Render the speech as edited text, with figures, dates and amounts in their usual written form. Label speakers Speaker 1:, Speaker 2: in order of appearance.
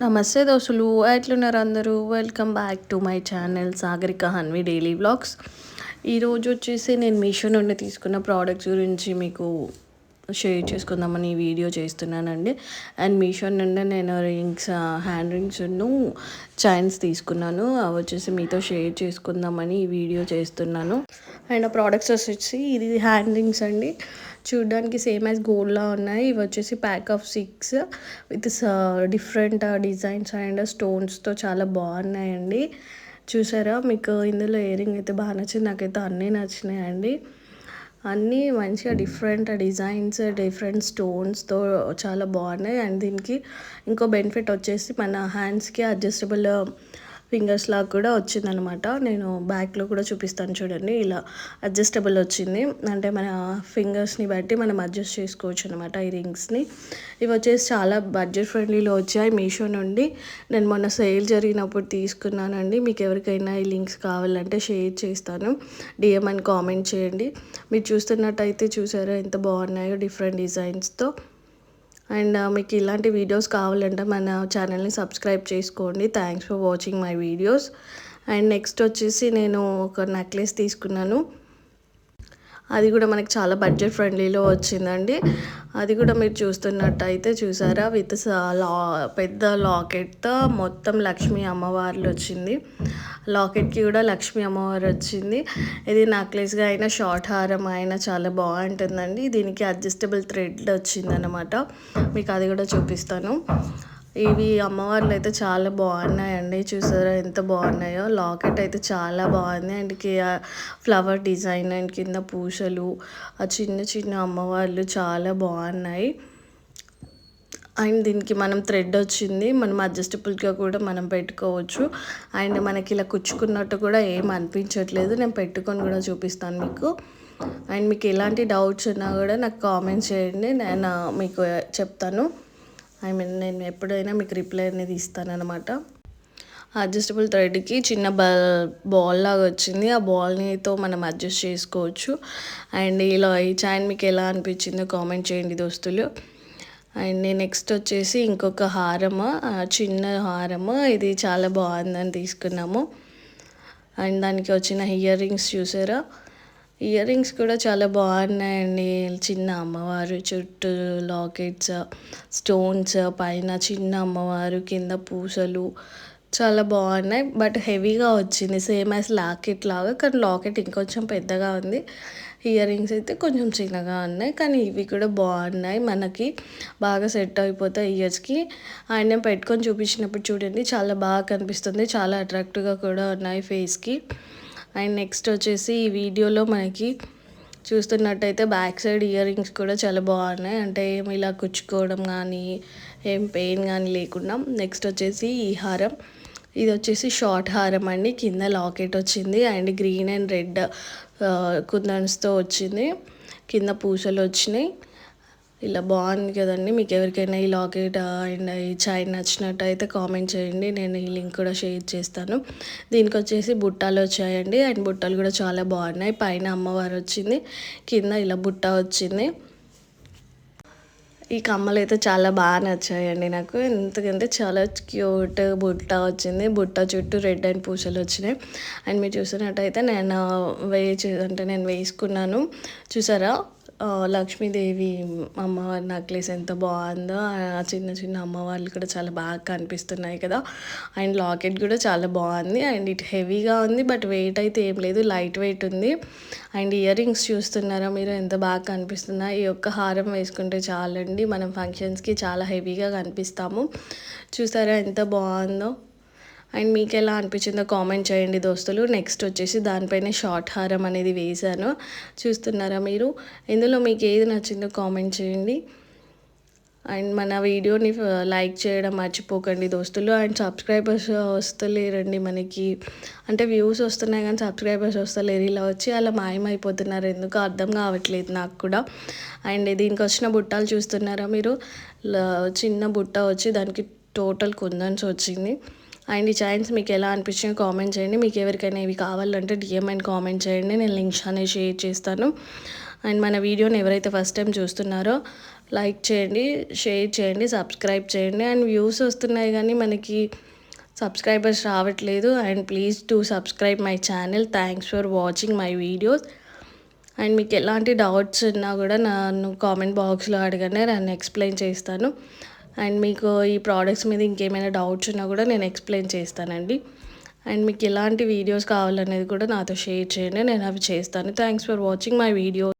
Speaker 1: నమస్తే దోస్తులు, ఎట్లున్నారు అందరూ? Welcome back to my channel Sagarika Hanvi daily vlogs. ఈరోజు వచ్చేసి నేను మీషో నుండి తీసుకున్న ప్రోడక్ట్స్ గురించి మీకు షేర్ చేసుకుందామని వీడియో చేస్తున్నానండి. అండ్ మీషో నుండి నేను హ్యాండ్ రింగ్స్ను చైన్స్ తీసుకున్నాను. అవి వచ్చేసి మీతో షేర్ చేసుకుందామని ఈ వీడియో చేస్తున్నాను. అండ్ ఆ ప్రోడక్ట్స్ వచ్చేసి ఇది హ్యాండ్ రింగ్స్ అండి. చూడడానికి సేమ్ యాజ్ గోల్డ్లా ఉన్నాయి. ఇవి వచ్చేసి pack of 6 with different designs and స్టోన్స్తో చాలా బాగున్నాయండి. చూసారా, మీకు ఇందులో ఇయర్ రింగ్ అయితే బాగా నచ్చింది. నాకైతే అన్నీ నచ్చినాయండి. అన్నీ మంచిగా డిఫరెంట్ డిజైన్స్, డిఫరెంట్ స్టోన్స్తో చాలా బాగున్నాయి. అండ్ దీనికి ఇంకో బెనిఫిట్ వచ్చేసి మన హ్యాండ్స్కి అడ్జస్టబుల్ ఫింగర్స్ లాగా కూడా వచ్చిందనమాట. నేను బ్యాక్లో కూడా చూపిస్తాను చూడండి. ఇలా అడ్జస్టబుల్ వచ్చింది అంటే మన ఫింగర్స్ని బట్టి మనం అడ్జస్ట్ చేసుకోవచ్చు అనమాట ఈ రింగ్స్ని. ఇవి వచ్చేసి చాలా బడ్జెట్ ఫ్రెండ్లీలో వచ్చాయి మీషో నుండి. నేను మొన్న సేల్ జరిగినప్పుడు తీసుకున్నానండి. మీకు ఎవరికైనా ఈ లింక్స్ కావాలంటే షేర్ చేస్తాను, డిఎం అని కామెంట్ చేయండి. మీరు చూస్తున్నట్టయితే చూసారా ఎంత బాగున్నాయో డిఫరెంట్ డిజైన్స్తో. అండ్ మీకు ఇలాంటి వీడియోస్ కావాలంటే మన ఛానల్ని సబ్స్క్రైబ్ చేసుకోండి. Thanks for watching my videos. And next వచ్చేసి నేను ఒక నెక్లెస్ తీసుకున్నాను. అది కూడా మనకి చాలా బడ్జెట్ ఫ్రెండ్లీలో వచ్చిందండి. అది కూడా మీరు చూస్తున్నట్టయితే చూసారా, విత్ పెద్ద లాకెట్తో మొత్తం లక్ష్మీ అమ్మవార్లు వచ్చింది. లాకెట్కి కూడా లక్ష్మీ అమ్మవారు వచ్చింది. ఇది నెక్లెస్గా అయినా షార్ట్ హారం అయినా చాలా బాగుంటుందండి. దీనికి అడ్జస్టబుల్ థ్రెడ్ వచ్చిందనమాట. మీకు అది కూడా చూపిస్తాను. ఇవి అమ్మవార్లు అయితే చాలా బాగున్నాయండి. చూసారా ఎంత బాగున్నాయో. లాకెట్ అయితే చాలా బాగుంది. అండ్ ఫ్లవర్ డిజైన్ అండ్ కింద పూసలు, ఆ చిన్న చిన్న అమ్మవార్లు చాలా బాగున్నాయి. అండ్ దీనికి మనం థ్రెడ్ వచ్చింది. మనం అడ్జస్టబుల్గా కూడా మనం పెట్టుకోవచ్చు. అండ్ మనకి ఇలా కుచ్చుకున్నట్టు కూడా ఏం అనిపించట్లేదు. నేను పెట్టుకొని కూడా చూపిస్తాను మీకు. అండ్ మీకు ఎలాంటి డౌట్స్ ఉన్నా కూడా నాకు కామెంట్ చేయండి, నేను మీకు చెప్తాను. నేను ఎప్పుడైనా మీకు రిప్లై అనేది ఇస్తానన్నమాట. అడ్జస్టబుల్ థ్రెడ్కి చిన్న బాల్ లాగా వచ్చింది. ఆ బాల్నితో మనం అడ్జస్ట్ చేసుకోవచ్చు. అండ్ ఇలా ఈ చైన్ మీకు ఎలా అనిపించిందో కామెంట్ చేయండి దోస్తులు. అండ్ నెక్స్ట్ వచ్చేసి ఇంకొక హారము, చిన్న హారము. ఇది చాలా బాగుందని తీసుకున్నాము. అండ్ దానికి వచ్చిన ఇయర్ రింగ్స్ చూసారా, ఇయర్ రింగ్స్ కూడా చాలా బాగున్నాయండి. చిన్న అమ్మవారు చుట్టూ లాకెట్స్, స్టోన్స్, పైన చిన్న అమ్మవారు, కింద పూసలు చాలా బాగున్నాయి. బట్ హెవీగా వచ్చింది, సేమ్ యాజ్ లాకెట్ లాగా. కానీ లాకెట్ ఇంకొంచెం పెద్దగా ఉంది. ఇయర్ రింగ్స్ అయితే కొంచెం చిన్నగా ఉన్నాయి. కానీ ఇవి కూడా బాగున్నాయి, మనకి బాగా సెట్ అయిపోతాయి ఇయర్స్కి. అండ్ నేను పెట్టుకొని చూపించినప్పుడు చూడండి చాలా బాగా కనిపిస్తుంది, చాలా అట్రాక్టివ్గా కూడా ఉన్నాయి ఫేస్కి. అండ్ నెక్స్ట్ వచ్చేసి ఈ వీడియోలో మనకి చూస్తున్నట్టయితే బ్యాక్ సైడ్ ఇయర్ రింగ్స్ కూడా చాలా బాగున్నాయి. అంటే ఏమి ఇలా కుచ్చుకోవడం కానీ ఏం పెయిన్ కానీ లేకుండా. నెక్స్ట్ వచ్చేసి ఈ హారం, ఇది వచ్చేసి షార్ట్ హారం అండి. కింద లాకెట్ వచ్చింది అండ్ గ్రీన్ అండ్ రెడ్ కుందన్స్తో వచ్చింది. కింద పూసలు వచ్చినాయి. ఇలా బాగుంది కదండి. మీకు ఎవరికైనా ఈ లాకెట్ అండ్ ఈ చైన్ నచ్చినట్టయితే కామెంట్ చేయండి, నేను ఈ లింక్ కూడా షేర్ చేస్తాను. దీనికి వచ్చేసి బుట్టాలు వచ్చాయండి. అండ్ బుట్టలు కూడా చాలా బాగున్నాయి. పైన అమ్మవారు వచ్చింది, కింద ఇలా బుట్ట వచ్చింది. ఈ కమ్మలు అయితే చాలా బాగా నచ్చాయండి నాకు, ఎందుకంటే చాలా క్యూట్ బుట్ట వచ్చింది. బుట్ట చుట్టూ రెడ్ అండ్ పూసలు వచ్చినాయి. అండ్ మీరు చూసినట్టయితే నేను వేసుకున్నాను. చూసారా, లక్ష్మీదేవి అమ్మవారి నెక్లెస్ ఎంత బాగుందో. ఆ చిన్న చిన్న అమ్మవార్లు కూడా చాలా బాగా కనిపిస్తున్నాయి కదా. అండ్ లాకెట్ కూడా చాలా బాగుంది. అండ్ ఇట్ హెవీగా ఉంది, బట్ వెయిట్ అయితే ఏం లేదు, లైట్ వెయిట్ ఉంది. అండ్ ఇయర్ రింగ్స్ చూస్తున్నారా మీరు ఎంత బాగా కనిపిస్తున్నాయి. ఈ యొక్క హారం వేసుకుంటే చాలండి, మనం ఫంక్షన్స్కి చాలా హెవీగా కనిపిస్తాము. చూసారా ఎంత బాగుందో. అండ్ మీకు ఎలా అనిపించిందో కామెంట్ చేయండి దోస్తులు. నెక్స్ట్ వచ్చేసి దానిపైన షార్ట్ హారం అనేది వేశాను, చూస్తున్నారా మీరు. ఇందులో మీకు ఏది నచ్చిందో కామెంట్ చేయండి. అండ్ మన వీడియోని లైక్ చేయడం మర్చిపోకండి దోస్తులు. అండ్ సబ్స్క్రైబర్స్ వస్తలేరండి మనకి, అంటే వ్యూస్ వస్తున్నాయి కానీ సబ్స్క్రైబర్స్ వస్తలేరు. ఇలా వచ్చి అలా మాయమైపోతున్నారు, ఎందుకు అర్థం కావట్లేదు నాకు కూడా. అండ్ దీనికి వచ్చిన బుట్టాలు చూస్తున్నారా మీరు, చిన్న బుట్ట వచ్చి దానికి టోటల్ కుందన్స్ వచ్చింది. అండ్ ఈ చైన్స్ మీకు ఎలా అనిపించినాయో కామెంట్ చేయండి. మీకు ఎవరికైనా ఇవి కావాలంటే డిఎం అని కామెంట్ చేయండి, నేను లింక్స్ అనేది షేర్ చేస్తాను. అండ్ మన వీడియోని ఎవరైతే ఫస్ట్ టైం చూస్తున్నారో లైక్ చేయండి, షేర్ చేయండి, సబ్స్క్రైబ్ చేయండి. అండ్ వ్యూస్ వస్తున్నాయి కానీ మనకి సబ్స్క్రైబర్స్ రావట్లేదు. And please to subscribe my channel. Thanks for watching my videos. And మీకు ఎలాంటి డౌట్స్ ఉన్నా కూడా నన్ను కామెంట్ బాక్స్లో అడగండి, నేను ఎక్స్ప్లెయిన్ చేస్తాను. అండ్ మీకు ఈ ప్రోడక్ట్స్ మీద ఇంకేమైనా డౌట్స్ ఉన్నా కూడా నేను ఎక్స్ప్లెయిన్ చేస్తానండి. అండ్ మీకు ఎలాంటి వీడియోస్ కావాలనేది కూడా నాతో షేర్ చేయండి, నేను అవి చేస్తాను. Thanks for watching my video.